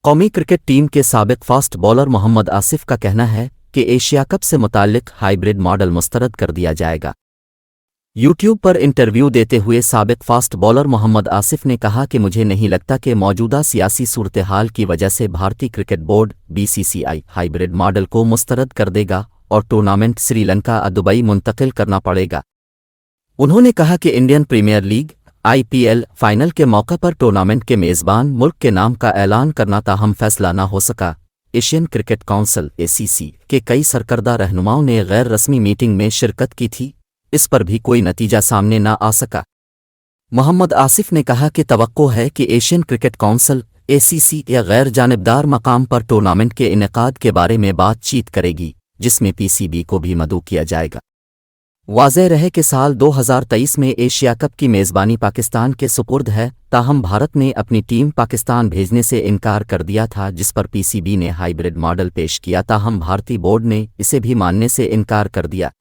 कौमी cricket team के साबिक फास्ट बॉलर मोहम्मद आसिफ का कहना है कि एशिया कप से मुताल्लिक हाइब्रिड मॉडल मुस्तरद कर दिया जाएगा। यूट्यूब पर इंटरव्यू देते हुए साबिक फास्ट बॉलर मोहम्मद आसिफ ने कहा कि मुझे नहीं लगता कि मौजूदा सियासी सूरत-ए-हाल की वजह से भारतीय cricket board (BCCI) hybrid model को मुस्तरद कर देगा और टूर्नामेंट श्रीलंका दुबई मुंतकिल करना पड़ेगा। उन्होंने कहा कि इंडियन प्रीमियर लीग (आईपीएल) फाइनल के मौके पर टूर्नामेंट के मेज़बान मुल्क के नाम का ऐलान करना ताहम फैसला न हो सका। एशियन क्रिकेट काउंसिल (एसीसी) के कई सरकर्दा रहनुमाओं ने गैर रस्मी मीटिंग में शिरकत की थी, इस पर भी कोई नतीजा सामने न आ सका। मोहम्मद आसिफ ने कहा कि तवक्को है कि एशियन क्रिकेट काउंसिल (एसीसी) या गैर जानिबदार मकाम पर टूर्नामेंट के इनेकाद के बारे में बातचीत करेगी, जिसमें पीसीबी को भी मदऊ किया जाएगा। वाज़ेह रहे कि साल 2023 में एशिया कप की मेज़बानी पाकिस्तान के सुपुर्द है, ताहम भारत ने अपनी टीम पाकिस्तान भेजने से इनकार कर दिया था, जिस पर पीसीबी ने हाइब्रिड मॉडल पेश किया, ताहम भारतीय बोर्ड ने इसे भी मानने से इनकार कर दिया।